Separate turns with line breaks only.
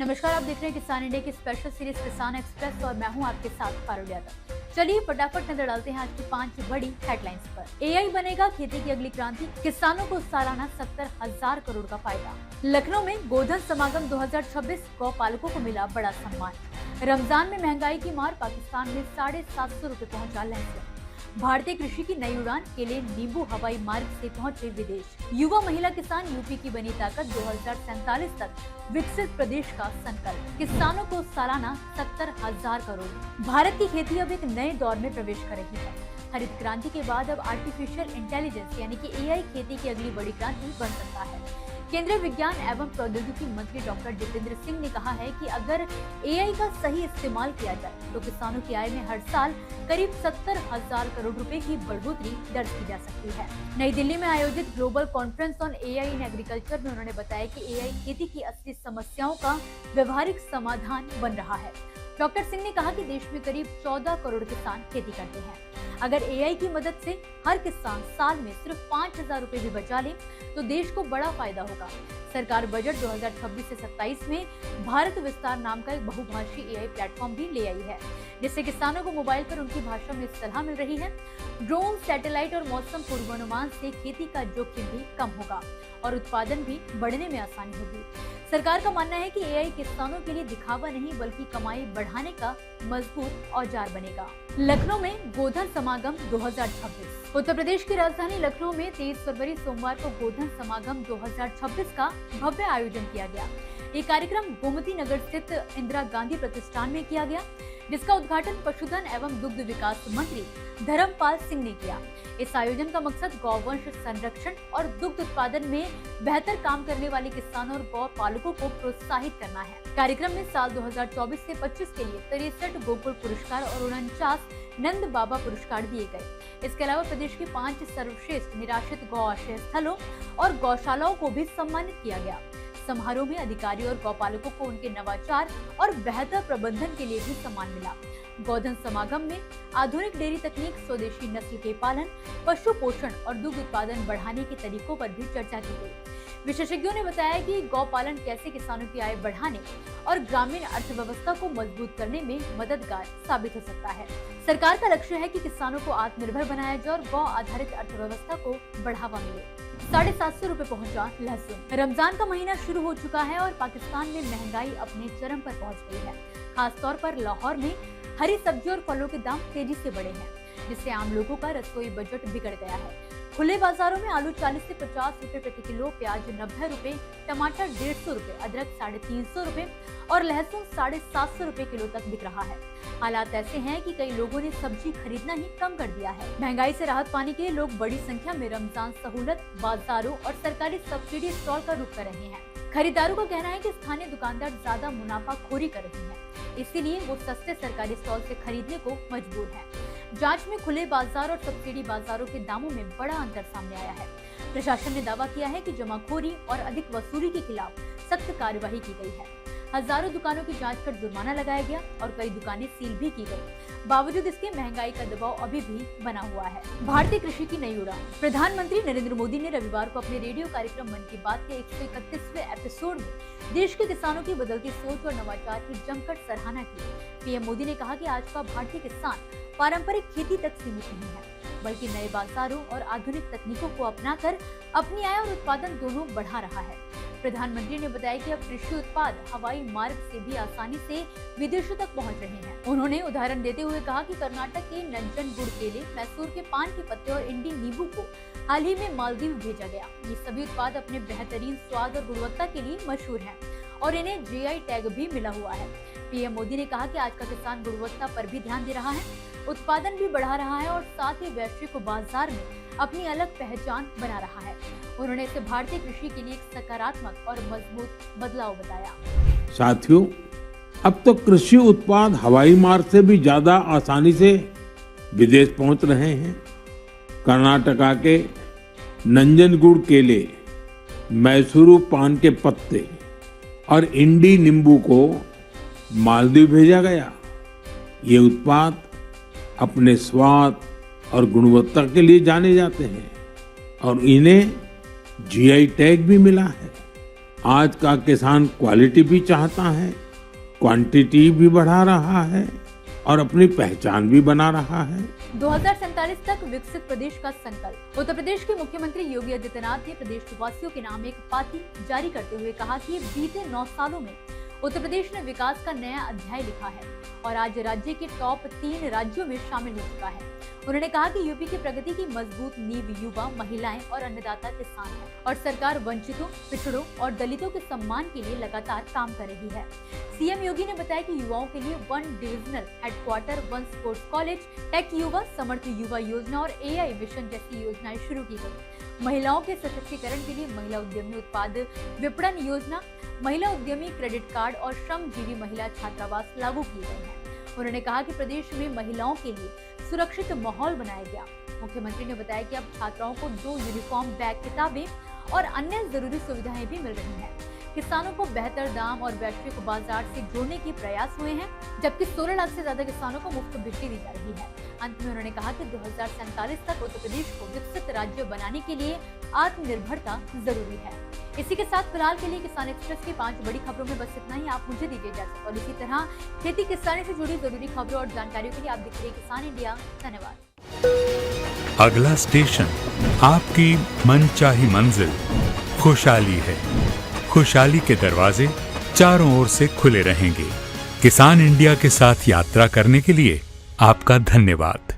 नमस्कार, आप देख रहे हैं किसान इंडिया की स्पेशल सीरीज किसान एक्सप्रेस और मैं हूं आपके साथ पारुल यादव। चलिए फटाफट नजर डालते हैं आज की 5 बड़ी हेडलाइंस पर। एआई बनेगा खेती की अगली क्रांति, किसानों को सालाना 70,000 करोड़ का फायदा। लखनऊ में गोधन समागम 2026, गौ पालकों को मिला बड़ा सम्मान। रमजान में महंगाई की मार, पाकिस्तान में 750 रुपए पहुंचा लहसुन। भारतीय कृषि की नई उड़ान के लिए नींबू हवाई मार्ग से पहुंचे विदेश। युवा महिला किसान यूपी की बनी ताकत, 2047 तक विकसित प्रदेश का संकल्प। किसानों को सालाना 70,000 करोड़। भारत की खेती अब एक नए दौर में प्रवेश कर रही है। हरित क्रांति के बाद अब आर्टिफिशियल इंटेलिजेंस यानी कि एआई खेती की अगली बड़ी क्रांति बन सकता है। केंद्रीय विज्ञान एवं प्रौद्योगिकी मंत्री डॉक्टर जितेंद्र सिंह ने कहा है कि अगर एआई का सही इस्तेमाल किया जाए तो किसानों की आय में हर साल करीब 70,000 करोड़ रुपए की बढ़ोतरी दर्ज की जा सकती है। नई दिल्ली में आयोजित global conference on AI in agriculture में उन्होंने बताया कि एआई खेती की असली समस्याओं का व्यवहारिक समाधान बन रहा है। डॉक्टर सिंह ने कहा कि देश में करीब 14 करोड़ किसान खेती करते हैं। अगर एआई की मदद से हर किसान साल में सिर्फ 5,000 रुपए भी बचा ले तो देश को बड़ा फायदा होगा। सरकार बजट 2026 से 27 में भारत विस्तार नाम का एक बहुभाषी एआई प्लेटफॉर्म भी ले आई है, जिससे किसानों को मोबाइल पर उनकी भाषा में सलाह मिल रही है। ड्रोन, सैटेलाइट और मौसम पूर्वानुमान से खेती का जोखिम भी कम होगा और उत्पादन भी बढ़ने में आसानी होगी। सरकार का मानना है कि एआई किसानों के लिए दिखावा नहीं बल्कि कमाई बढ़ाने का मजबूत औजार बनेगा। लखनऊ में गोधन समागम 2026। उत्तर प्रदेश की राजधानी लखनऊ में 23 फरवरी सोमवार को गोधन समागम 2026 का भव्य आयोजन किया गया। ये कार्यक्रम गोमती नगर स्थित इंदिरा गांधी प्रतिष्ठान में किया गया, जिसका उद्घाटन पशुधन एवं दुग्ध विकास मंत्री धर्मपाल सिंह ने किया। इस आयोजन का मकसद गौवंश संरक्षण और दुग्ध उत्पादन में बेहतर काम करने वाले किसानों और गौ पालकों को प्रोत्साहित करना है। कार्यक्रम में साल 2024 से 25 के लिए 63 गोकुल पुरस्कार और 49 नंद बाबा पुरस्कार दिए गए। इसके अलावा प्रदेश के 5 सर्वश्रेष्ठ निराश्रित गौ आश्रय स्थलों और गौशालाओं को भी सम्मानित किया गया। समारोह में अधिकारियों और गौपालकों को उनके नवाचार और बेहतर प्रबंधन के लिए भी सम्मान मिला। गोधन समागम में आधुनिक डेयरी तकनीक, स्वदेशी नस्ल के पालन, पशु पोषण और दुग्ध उत्पादन बढ़ाने के तरीकों पर भी चर्चा की गई। विशेषज्ञों ने बताया कि गौपालन कैसे किसानों की आय बढ़ाने और ग्रामीण अर्थव्यवस्था को मजबूत करने में मददगार साबित हो सकता है। सरकार का लक्ष्य है कि किसानों को आत्मनिर्भर बनाया जाए और गौ आधारित अर्थव्यवस्था को बढ़ावा मिले। 750 रुपए पहुंचा लहसुन। रमजान का महीना शुरू हो चुका है और पाकिस्तान में महंगाई अपने चरम पर पहुंच गई है। खासतौर पर लाहौर में हरी सब्जियों और फलों के दाम तेजी से बढ़े हैं, जिससे आम लोगों का रसोई बजट बिगड़ गया है। खुले बाजारों में आलू 40 से 50 रुपए प्रति किलो, प्याज 90 रुपए, टमाटर 150 रुपए, अदरक 350 रुपए और लहसुन 750 रुपए किलो तक बिक रहा है। हालात ऐसे हैं कि कई लोगों ने सब्जी खरीदना ही कम कर दिया है। महंगाई से राहत पाने के लिए लोग बड़ी संख्या में रमजान सहूलत, बाजारों और सरकारी सब्सिडी स्टॉल का रुख कर रहे हैं। खरीदारों का कहना है कि स्थानीय दुकानदार ज्यादा मुनाफाखोरी कर रहे हैं, इसीलिए वो सस्ते सरकारी स्टॉल से खरीदने को मजबूर है। जांच में खुले बाजार और सब्सिडी बाजारों के दामों में बड़ा अंतर सामने आया है। प्रशासन ने दावा किया है कि जमाखोरी और अधिक वसूली के खिलाफ सख्त कार्यवाही की गई है। हजारों दुकानों की जांच कर जुर्माना लगाया गया और कई दुकानें सील भी की गई। बावजूद इसके महंगाई का दबाव अभी भी बना हुआ है। भारतीय कृषि की नई उड़ान। प्रधानमंत्री नरेंद्र मोदी ने रविवार को अपने रेडियो कार्यक्रम मन की बात के 131वें एपिसोड में देश के किसानों की बदलती सोच और नवाचार की जमकर सराहना की। पीएम मोदी ने कहा कि आज का भारतीय किसान पारंपरिक खेती तक सीमित नहीं है, बल्कि नए बाजारों और आधुनिक तकनीकों को अपनाकर अपनी आय और उत्पादन दोनों बढ़ा रहा है। प्रधानमंत्री ने बताया कि अब कृषि उत्पाद हवाई मार्ग से भी आसानी से विदेशों तक पहुंच रहे हैं। उन्होंने उदाहरण देते हुए कहा कि कर्नाटक के नंजनगुड़ केले, मैसूर के पान के पत्ते और इंडी नींबू को हाल ही में मालदीव भेजा गया। ये सभी उत्पाद अपने बेहतरीन स्वाद और गुणवत्ता के लिए मशहूर हैं और इन्हें जीआई टैग भी मिला हुआ है। पीएम मोदी ने कहा कि आज का किसान गुणवत्ता पर भी ध्यान दे रहा है, उत्पादन भी बढ़ा रहा है और साथ ही वैश्विक बाजार में अपनी अलग पहचान बना रहा है। उन्होंने इसे भारतीय कृषि के लिए एक सकारात्मक और मजबूत बदलाव बताया।
साथियों, अब तो कृषि उत्पाद हवाई मार्ग से भी ज्यादा आसानी से विदेश पहुंच रहे हैं। कर्नाटका के नंजनगुड़ केले, मैसूरू पान के पत्ते और इंडी नींबू को मालदीव भेजा गया। ये उत्पाद अपने स्वाद और गुणवत्ता के लिए जाने जाते हैं और इन्हें जीआई टैग भी मिला है। आज का किसान क्वालिटी भी चाहता है, क्वांटिटी भी बढ़ा रहा है और अपनी पहचान भी बना रहा है।
2047 तक विकसित प्रदेश का संकल्प। उत्तर प्रदेश के मुख्यमंत्री योगी आदित्यनाथ ने प्रदेशवासियों के नाम एक पाती जारी करते हुए कहा कि बीते 9 सालों में उत्तर प्रदेश ने विकास का नया अध्याय लिखा है और आज राज्य के टॉप 3 राज्यों में शामिल हो चुका है। उन्होंने कहा कि यूपी की प्रगति की मजबूत नींव युवा, महिलाएं और अन्नदाता किसान है और सरकार वंचितों, पिछड़ों और दलितों के सम्मान के लिए लगातार काम कर रही है। सीएम योगी ने बताया कि युवाओं के लिए 1 divisional headquarter, 1 sports college, tech युवा, समर्थ युवा योजना और एआई मिशन जैसी योजनाएं शुरू की गई। महिलाओं के सशक्तिकरण के लिए महिला उद्यमी उत्पाद विपणन योजना, महिला उद्यमी क्रेडिट कार्ड और श्रमजीवी महिला छात्रावास लागू किए गए हैं। उन्होंने कहा कि प्रदेश में महिलाओं के लिए सुरक्षित माहौल बनाया गया। मुख्यमंत्री ने बताया कि अब छात्राओं को 2 यूनिफॉर्म, बैग, किताबें और अन्य जरूरी सुविधाएं भी मिल रही हैं। किसानों को बेहतर दाम और वैश्विक बाजार से जोड़ने के प्रयास हुए हैं, जबकि 16 लाख से ज्यादा किसानों को मुफ्त बिजली दी जा रही है। अंत में उन्होंने कहा कि 2047 तक उत्तर प्रदेश को विकसित राज्य बनाने के लिए आत्मनिर्भरता जरूरी है। इसी के साथ फिलहाल के लिए किसान एक्सप्रेस की 5 बड़ी खबरों में बस इतना ही। आप मुझे दीजिए इजाजत और इसी तरह खेती किसानी से जुड़ी जरूरी खबरों और जानकारियों के लिए आप देखते रहिए किसान इंडिया। धन्यवाद।
अगला स्टेशन आपकी मनचाही मंजिल खुशहाली है। खुशहाली के दरवाजे चारों ओर से खुले रहेंगे। किसान इंडिया के साथ यात्रा करने के लिए आपका धन्यवाद।